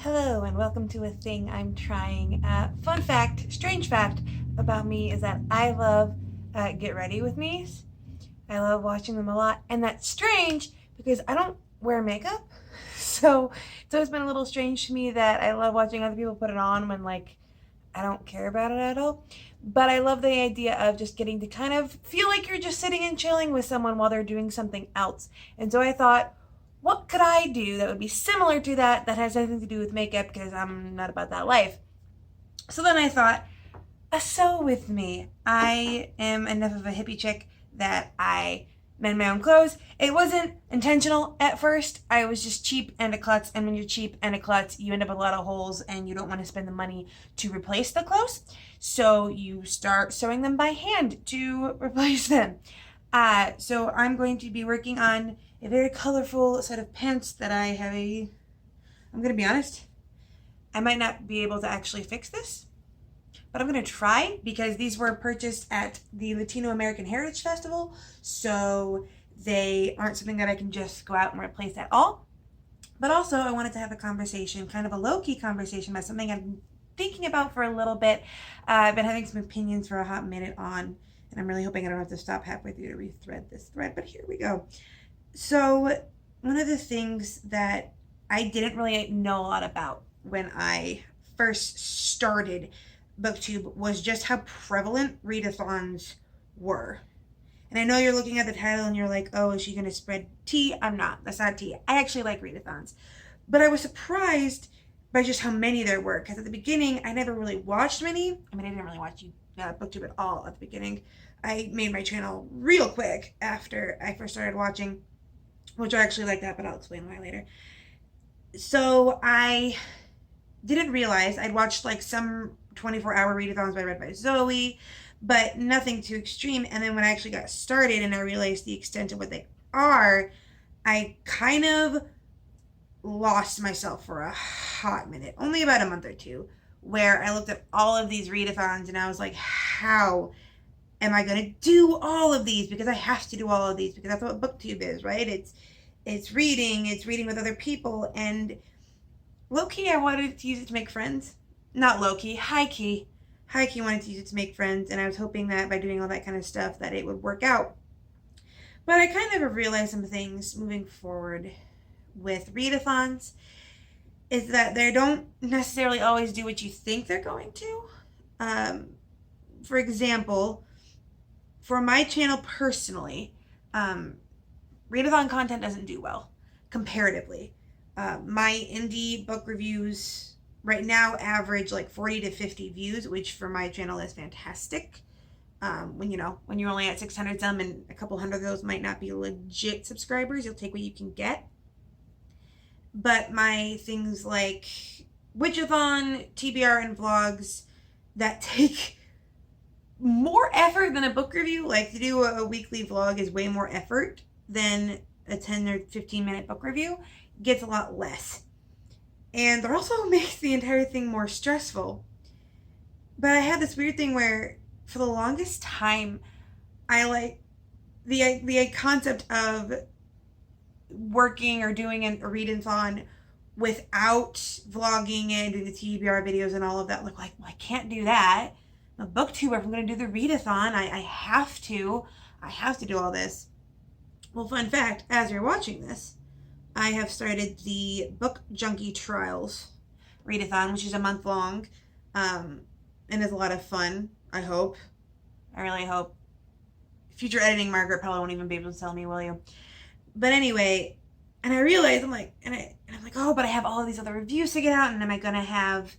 Hello and welcome to a thing I'm trying. Fun fact, strange fact about me is that I love get ready with me's. I love watching them a lot, and that's strange because I don't wear makeup. So it's always been a little strange to me that I love watching other people put it on when I don't care about it at all. But I love the idea of just getting to kind of feel like you're just sitting and chilling with someone while they're doing something else. And so I thought, what could I do that would be similar to that has nothing to do with makeup because I'm not about that life? So then I thought, a sew with me. I am enough of a hippie chick that I mend my own clothes. It wasn't intentional at first. I was just cheap and a klutz, and when you're cheap and a klutz, you end up with a lot of holes and you don't want to spend the money to replace the clothes. So you start sewing them by hand to replace them. So I'm going to be working on a very colorful set of pants that I'm going to be honest, I might not be able to actually fix this, but I'm going to try because these were purchased at the Latino American Heritage Festival, so they aren't something that I can just go out and replace at all. But also I wanted to have a conversation, kind of a low-key conversation about something I've been thinking about for a little bit. I've been having some opinions for a hot minute on, and I'm really hoping I don't have to stop halfway through to rethread this thread, but here we go. So one of the things that I didn't really know a lot about when I first started BookTube was just how prevalent readathons were. And I know you're looking at the title and you're like, oh, is she going to spread tea? I'm not. That's not tea. I actually like readathons. But I was surprised by just how many there were, because at the beginning, I never really watched many. I didn't really watch BookTube at all at the beginning. I made my channel real quick after I first started watching, which I actually like that, but I'll explain why later. So I didn't realize I'd watched some 24-hour readathons by Read by Zoe, but nothing too extreme. And then when I actually got started and I realized the extent of what they are, I kind of lost myself for a hot minute, only about a month or two, where I looked at all of these readathons and I was like, how am I going to do all of these? Because I have to do all of these because that's what BookTube is, right? It's reading with other people, and low-key I wanted to use it to make friends. Not low-key, high-key. High-key wanted to use it to make friends, and I was hoping that by doing all that kind of stuff that it would work out. But I kind of have realized some things moving forward with readathons is that they don't necessarily always do what you think they're going to. For example, for my channel personally, readathon content doesn't do well comparatively. My indie book reviews right now average 40 to 50 views, which for my channel is fantastic. When you're only at 600 some and a couple hundred of those might not be legit subscribers, you'll take what you can get. But my things like Witchathon, TBR, and vlogs that take more effort than a book review, to do a weekly vlog is way more effort than a 10 or 15 minute book review, gets a lot less. And that also makes the entire thing more stressful. But I had this weird thing where for the longest time, I like the concept of working or doing a readathon without vlogging and doing the TBR videos and all of that. Well, I can't do that. I'm a booktuber. If I'm going to do the readathon, I have to do all this. Well, fun fact, as you're watching this, I have started the Book Junkie Trials readathon, which is a month long, and is a lot of fun, I hope. I really hope. Future editing Margaret probably won't even be able to tell me, will you? But anyway, and I realized, I'm like, oh, but I have all of these other reviews to get out, and am I going to have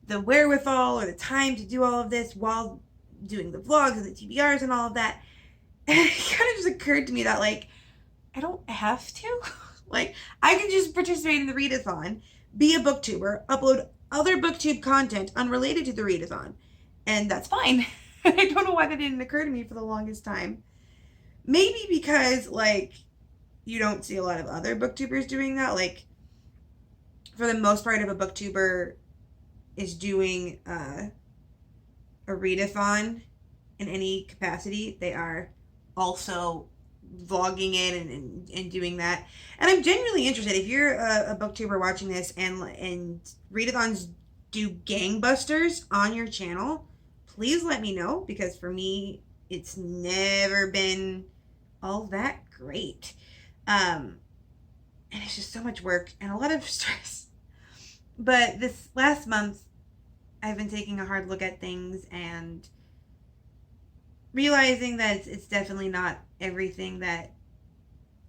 the wherewithal or the time to do all of this while doing the vlogs and the TBRs and all of that? And it kind of just occurred to me that, I don't have to. I can just participate in the readathon, be a booktuber, upload other booktube content unrelated to the readathon, and that's fine. I don't know why that didn't occur to me for the longest time. Maybe because, you don't see a lot of other booktubers doing that. For the most part, if a booktuber is doing a readathon in any capacity, they are also vlogging it and doing that. And I'm genuinely interested. If you're a booktuber watching this and readathons do gangbusters on your channel, please let me know, because for me, it's never been all that great. And it's just so much work and a lot of stress. But this last month, I've been taking a hard look at things and realizing that it's definitely not everything that,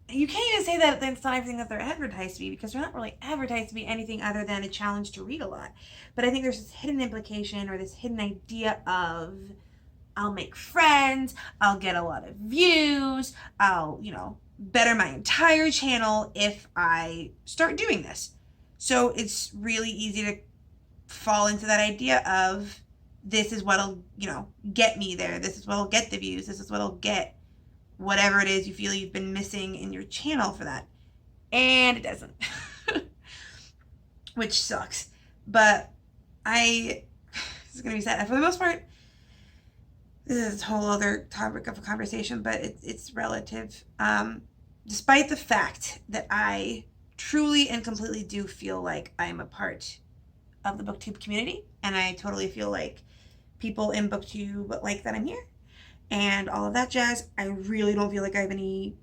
you can't even say that it's not everything that they're advertised to be, because they're not really advertised to be anything other than a challenge to read a lot. But I think there's this hidden implication or this hidden idea of, I'll make friends, I'll get a lot of views, I'll, better my entire channel if I start doing this. So it's really easy to fall into that idea of, this is what'll, get me there. This is what'll get the views. This is what'll get whatever it is you feel you've been missing in your channel for that. And it doesn't. Which sucks. But this is going to be sad. For the most part, this is a whole other topic of a conversation, but it's relative. Despite the fact that I truly and completely do feel like I'm a part of the booktube community, and I totally feel like people in booktube like that I'm here and all of that jazz, I really don't feel like I have any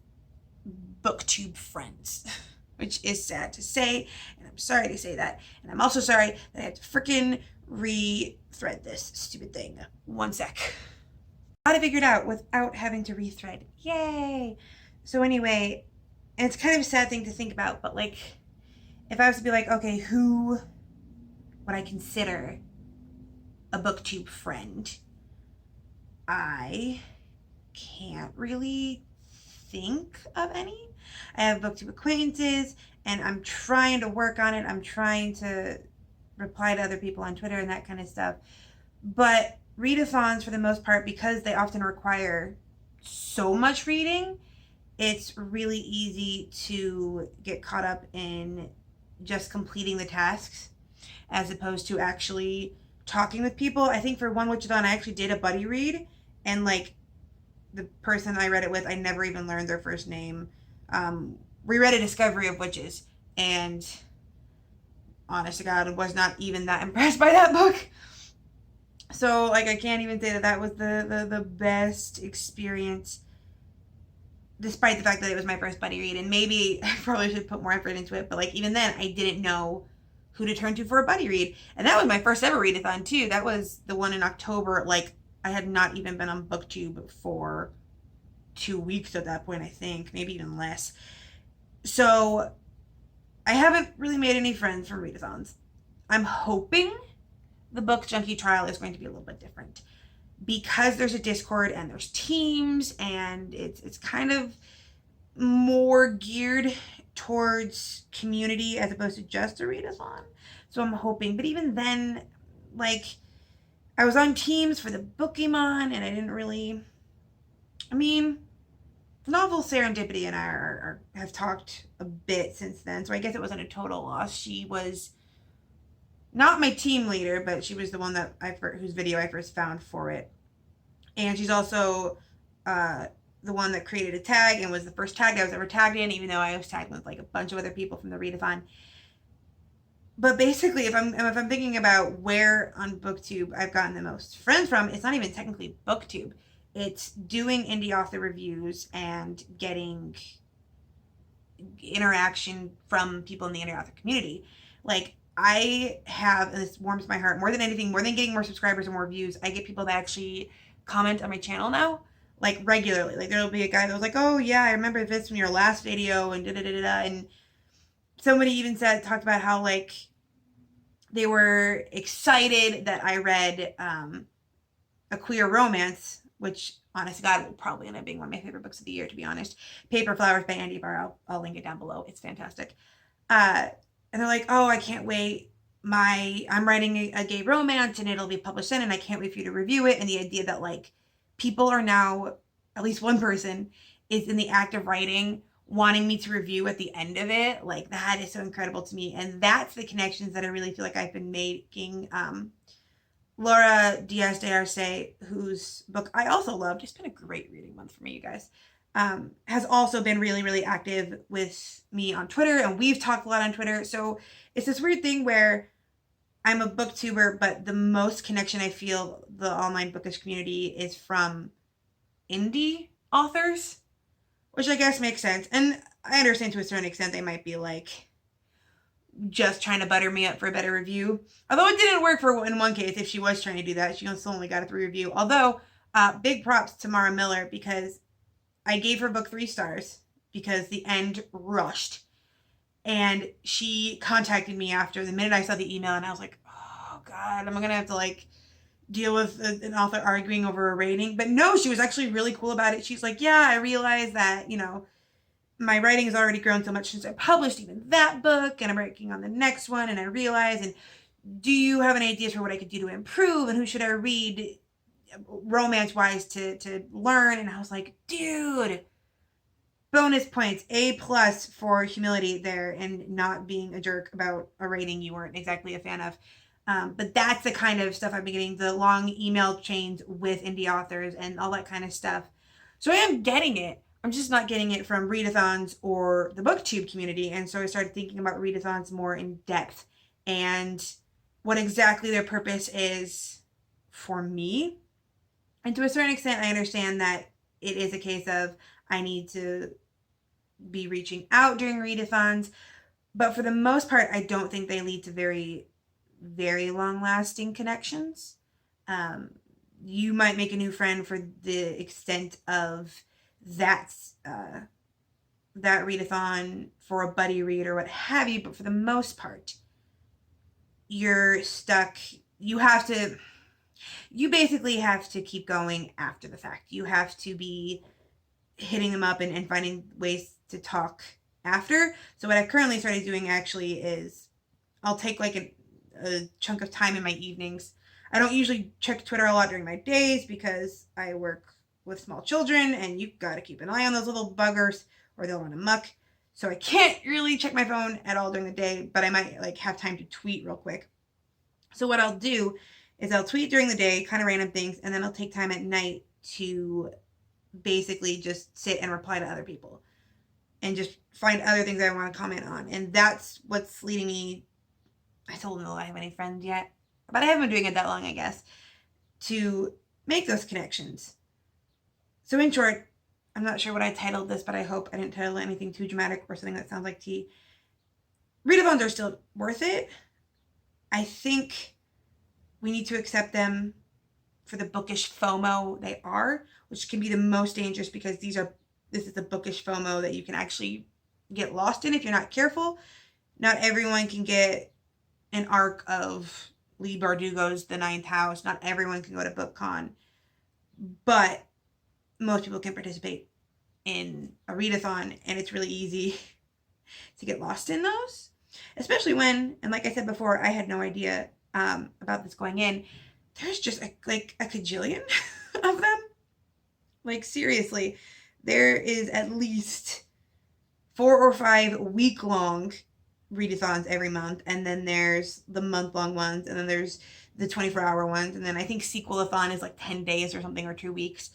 booktube friends, which is sad to say, and I'm sorry to say that, and I'm also sorry that I have to freaking re-thread this stupid thing. One sec. Got it figured out without having to re-thread. Yay! So anyway, and it's kind of a sad thing to think about, but like, if I was to be like, okay, who would I consider a booktube friend? I can't really think of any. I have booktube acquaintances, and I'm trying to work on it. I'm trying to reply to other people on Twitter and that kind of stuff. But readathons, for the most part, because they often require so much reading, it's really easy to get caught up in just completing the tasks as opposed to actually talking with people. I think for one Witchathon, I actually did a buddy read, and like, the person I read it with, I never even learned their first name. We read A Discovery of Witches, and honest to God, was not even that impressed by that book. So like, I can't even say that was the best experience, despite the fact that it was my first buddy read. And maybe I probably should put more effort into it, but like, even then, I didn't know who to turn to for a buddy read. And that was my first ever readathon too. That was the one in October. Like, I had not even been on booktube for 2 weeks at that point, I think, maybe even less. So I haven't really made any friends from readathons. I'm hoping the book junkie trial is going to be a little bit different, because there's a Discord and there's teams, and it's kind of more geared towards community as opposed to just a readathon. So I'm hoping, but even then, like, I was on teams for the Pokemon, and I didn't really, Novel Serendipity and I have talked a bit since then, so I guess it wasn't a total loss. She was not my team leader, but she was the one that whose video I first found for it. And she's also the one that created a tag and was the first tag I was ever tagged in, even though I was tagged with like a bunch of other people from the readathon. But basically, if I'm thinking about where on booktube I've gotten the most friends from, it's not even technically booktube. It's doing indie author reviews and getting interaction from people in the indie author community. Like, I have, and this warms my heart more than anything, more than getting more subscribers and more views, I get people that actually comment on my channel now, like, regularly. Like, there'll be a guy that was like, oh yeah, I remember this from your last video, and da-da-da-da-da, and somebody even talked about how, like, they were excited that I read a queer romance, which, honest to God, will probably end up being one of my favorite books of the year, to be honest. Paper Flowers by Andie, Barr. I'll link it down below. It's fantastic. And they're like, oh, I can't wait. I'm writing a gay romance, and it'll be published then, and I can't wait for you to review it. And the idea that, like, people are now, at least one person, is in the act of writing, wanting me to review at the end of it, like, that is so incredible to me. And that's the connections that I really feel like I've been making. Laura Diaz de Arce, whose book I also loved. It's been a great reading month for me, you guys. has also been really, really active with me on Twitter, and we've talked a lot on Twitter. So it's this weird thing where I'm a booktuber, but the most connection I feel the online bookish community is from indie authors, which I guess makes sense. And I understand to a certain extent they might be like just trying to butter me up for a better review. Although it didn't work for in one case. If she was trying to do that, she still only got a 3 review. Although big props to Mara Miller, because I gave her book 3 stars because the end rushed. And she contacted me after the minute I saw the email, and I was like, oh God, am I gonna have to like deal with an author arguing over a rating? But no, she was actually really cool about it. She's like, yeah, I realized that, you know, my writing has already grown so much since I published even that book, and I'm working on the next one, and I realize, and do you have any ideas for what I could do to improve, and who should I read romance wise to learn? And I was like, dude, bonus points, A+ for humility there and not being a jerk about a rating you weren't exactly a fan of. But that's the kind of stuff I've been getting, the long email chains with indie authors and all that kind of stuff. So I am getting it. I'm just not getting it from Readathons or the booktube community. And so I started thinking about Readathons more in depth and what exactly their purpose is for me. And to a certain extent, I understand that it is a case of I need to be reaching out during readathons, but for the most part, I don't think they lead to very, very long-lasting connections. You might make a new friend for the extent of that readathon for a buddy read or what have you, but for the most part, you're stuck. You basically have to keep going after the fact. You have to be hitting them up and finding ways to talk after. So what I've currently started doing actually is I'll take like a chunk of time in my evenings. I don't usually check Twitter a lot during my days because I work with small children and you've got to keep an eye on those little buggers or they'll run amok. So I can't really check my phone at all during the day, but I might like have time to tweet real quick. So what I'll do is I'll tweet during the day, kind of random things, and then I'll take time at night to basically just sit and reply to other people and just find other things I want to comment on. And that's what's leading me. I still don't know if I have any friends yet, but I haven't been doing it that long, I guess, to make those connections. So in short, I'm not sure what I titled this, but I hope I didn't title anything too dramatic or something that sounds like tea. Readathons are still worth it. I think we need to accept them for the bookish FOMO they are, which can be the most dangerous because this is the bookish FOMO that you can actually get lost in if you're not careful. Not everyone can get an arc of Lee Bardugo's The Ninth House. Not everyone can go to BookCon, but most people can participate in a readathon, and it's really easy to get lost in those, especially when, and like I said before, I had no idea about this going in. There's just a cajillion of them. Like seriously, there is at least 4 or 5 week-long readathons every month, and then there's the month-long ones, and then there's the 24-hour ones, and then I think sequelathon is like 10 days or something, or 2 weeks.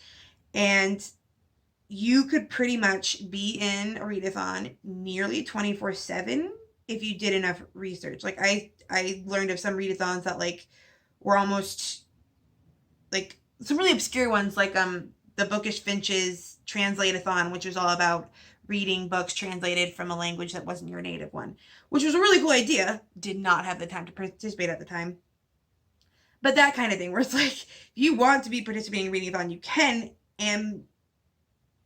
And you could pretty much be in a readathon nearly 24/7 if you did enough research. Like I learned of some readathons that like were almost like some really obscure ones, like the Bookish Finches Translate-a-thon, which was all about reading books translated from a language that wasn't your native one, which was a really cool idea. Did not have the time to participate at the time. But that kind of thing where it's like, if you want to be participating in readathon, you can. And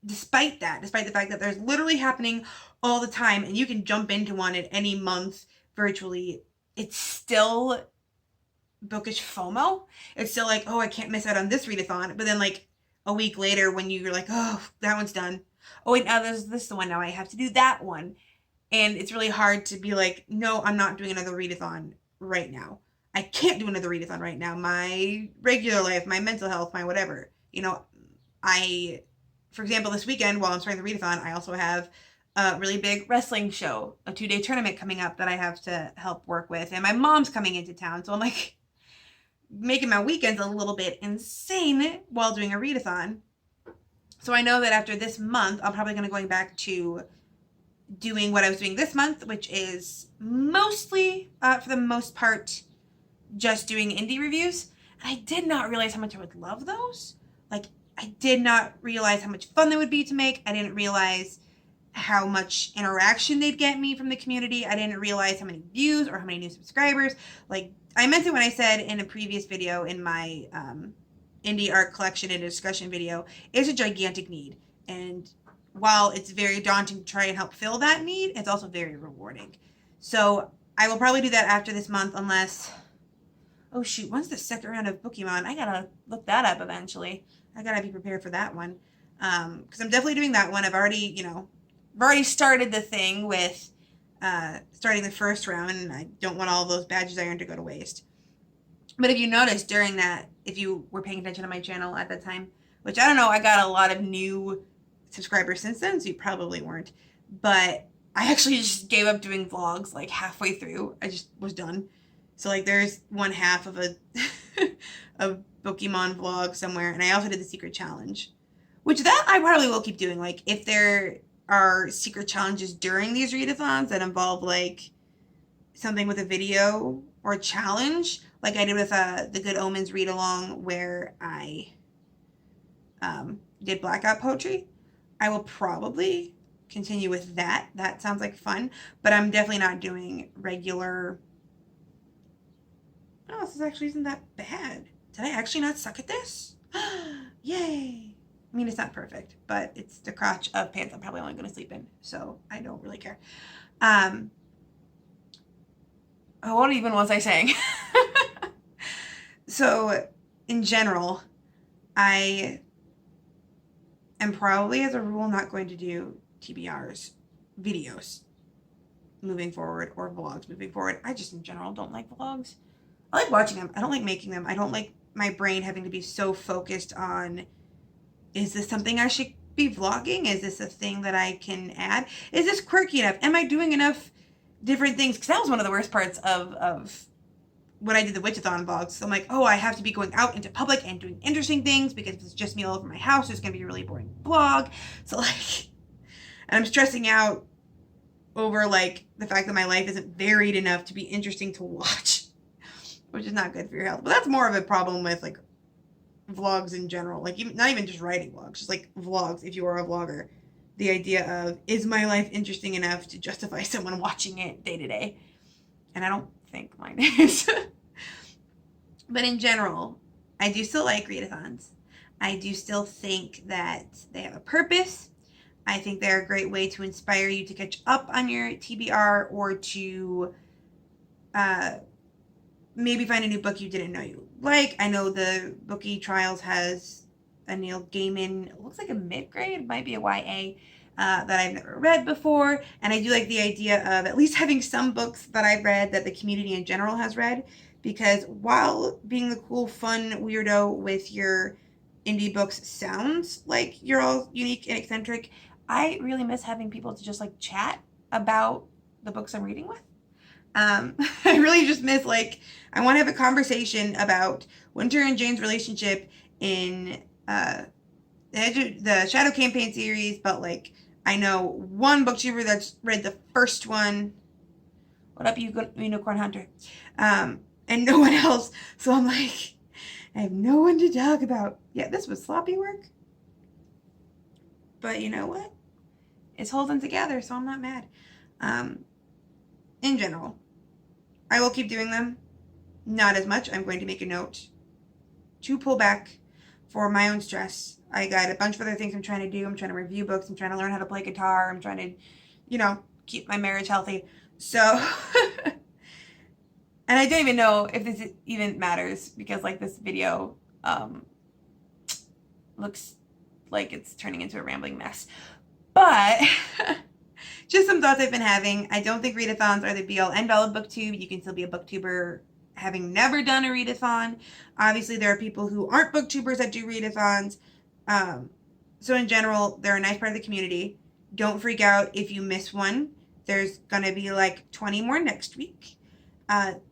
despite the fact that there's literally happening all the time and you can jump into one at any month virtually, it's still bookish FOMO. It's still like, oh, I can't miss out on this readathon. But then like a week later when you're like, oh, that one's done. Oh, wait, now there's this one. Now I have to do that one. And it's really hard to be like, no, I'm not doing another readathon right now. I can't do another readathon right now. My regular life, my mental health, my whatever. You know, for example, this weekend while I'm starting the readathon, I also have a really big wrestling show, a 2-day tournament coming up that I have to help work with. And my mom's coming into town. So I'm like making my weekends a little bit insane while doing a readathon. So I know that after this month, I'm probably going to going back to doing what I was doing this month, which is mostly, for the most part, just doing indie reviews. And I did not realize how much I would love those. Like, I did not realize how much fun they would be to make. I didn't realize how much interaction they'd get me from the community. I didn't realize how many views or how many new subscribers. Like, I meant it when I said in a previous video in my indie art collection and discussion video, it's a gigantic need. And while it's very daunting to try and help fill that need, it's also very rewarding. So I will probably do that after this month unless... Oh shoot, when's the second round of Pokemon? I gotta look that up eventually. I gotta be prepared for that one. Because I'm definitely doing that one. I've already started the thing with starting the first round, and I don't want all those badges I earned to go to waste. But if you noticed during that, if you were paying attention to my channel at that time, which I don't know, I got a lot of new subscribers since then, so you probably weren't. But I actually just gave up doing vlogs like halfway through. I just was done. So like there's one half of a Pokemon vlog somewhere, and I also did the secret challenge, which that I probably will keep doing. Like if there are secret challenges during these readathons that involve like something with a video or a challenge, like I did with the Good Omens read along where I did blackout poetry, I will probably continue with that. That sounds like fun, but I'm definitely not doing regular... Oh, this actually isn't that bad. Did I actually not suck at this? Yay! I mean, it's not perfect, but it's the crotch of pants I'm probably only going to sleep in, so I don't really care. What even was I saying? So, in general, I am probably, as a rule, not going to do TBRs, videos, moving forward, or vlogs moving forward. I just, in general, don't like vlogs. I like watching them. I don't like making them. I don't like my brain having to be so focused on, is this something I should be vlogging? Is this a thing that I can add? Is this quirky enough? Am I doing enough different things? Because that was one of the worst parts of when I did the Witchathon vlogs. So I'm like, oh, I have to be going out into public and doing interesting things, because if it's just me all over my house, it's going to be a really boring vlog. So like, and I'm stressing out over like the fact that my life isn't varied enough to be interesting to watch, which is not good for your health. But that's more of a problem with like vlogs in general. Like even, not even just writing vlogs, just like vlogs if you are a vlogger. The idea of, is my life interesting enough to justify someone watching it day to day? And I don't think mine is. But in general, I do still like readathons. I do still think that they have a purpose. I think they're a great way to inspire you to catch up on your TBR, or to maybe find a new book you didn't know you like. I know the Bookie Trials has a Neil Gaiman, it looks like a mid-grade, it might be a YA, that I've never read before. And I do like the idea of at least having some books that I've read that the community in general has read, because while being the cool, fun weirdo with your indie books sounds like you're all unique and eccentric, I really miss having people to just like chat about the books I'm reading with. I really just miss, like, I want to have a conversation about Winter and Jane's relationship in the Shadow Campaign series, but like, I know one booktuber that's read the first one. What up, Unicorn Hunter? And no one else. So I'm like, I have no one to talk about. Yeah, this was sloppy work. But you know what? It's holding together, so I'm not mad. In general, I will keep doing them. Not as much. I'm going to make a note to pull back for my own stress. I got a bunch of other things I'm trying to do. I'm trying to review books. I'm trying to learn how to play guitar. I'm trying to, you know, keep my marriage healthy. So, and I don't even know if this even matters, because like this video looks like it's turning into a rambling mess. But just some thoughts I've been having. I don't think readathons are the be-all end-all of booktube. You can still be a booktuber having never done a readathon. Obviously, there are people who aren't booktubers that do readathons. So in general, they're a nice part of the community. Don't freak out if you miss one. There's going to be like 20 more next week.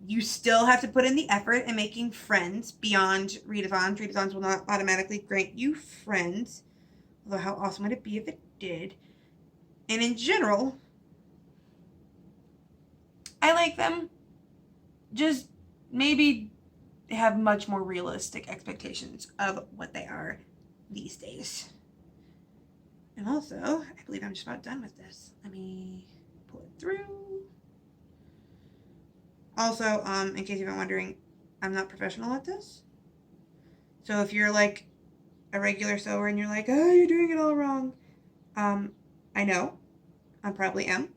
You still have to put in the effort in making friends beyond readathons. Readathons will not automatically grant you friends. Although how awesome would it be if it did? And in general, I like them. Just maybe have much more realistic expectations of what they are these days. And also, I believe I'm just about done with this. Let me pull it through. Also, in case you've been wondering, I'm not professional at this. So if you're like a regular sewer and you're like, oh, you're doing it all wrong. I know. I probably am.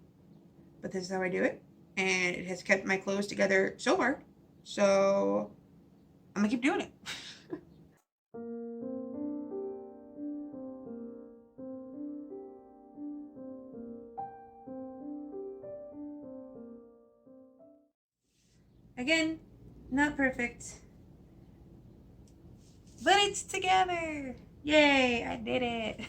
But this is how I do it. And it has kept my clothes together so far. So I'm gonna keep doing it. Again, not perfect. But it's together. Yay, I did it.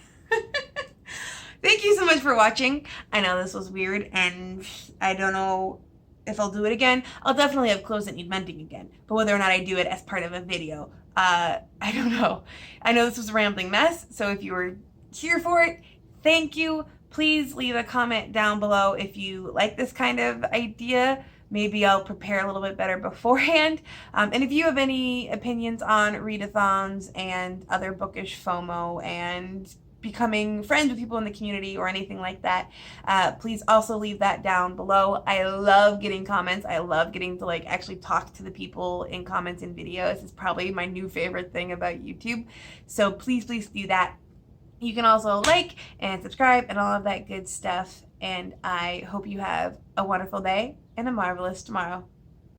Thank you so much for watching. I know this was weird and I don't know if I'll do it again. I'll definitely have clothes that need mending again. But whether or not I do it as part of a video, I don't know. I know this was a rambling mess, so if you were here for it, thank you. Please leave a comment down below if you like this kind of idea. Maybe I'll prepare a little bit better beforehand. And if you have any opinions on readathons and other bookish FOMO and becoming friends with people in the community or anything like that, please also leave that down below. I love getting comments. I love getting to like actually talk to the people in comments and videos. It's probably my new favorite thing about YouTube. So please do that. You can also like and subscribe and all of that good stuff. And I hope you have a wonderful day and a marvelous tomorrow.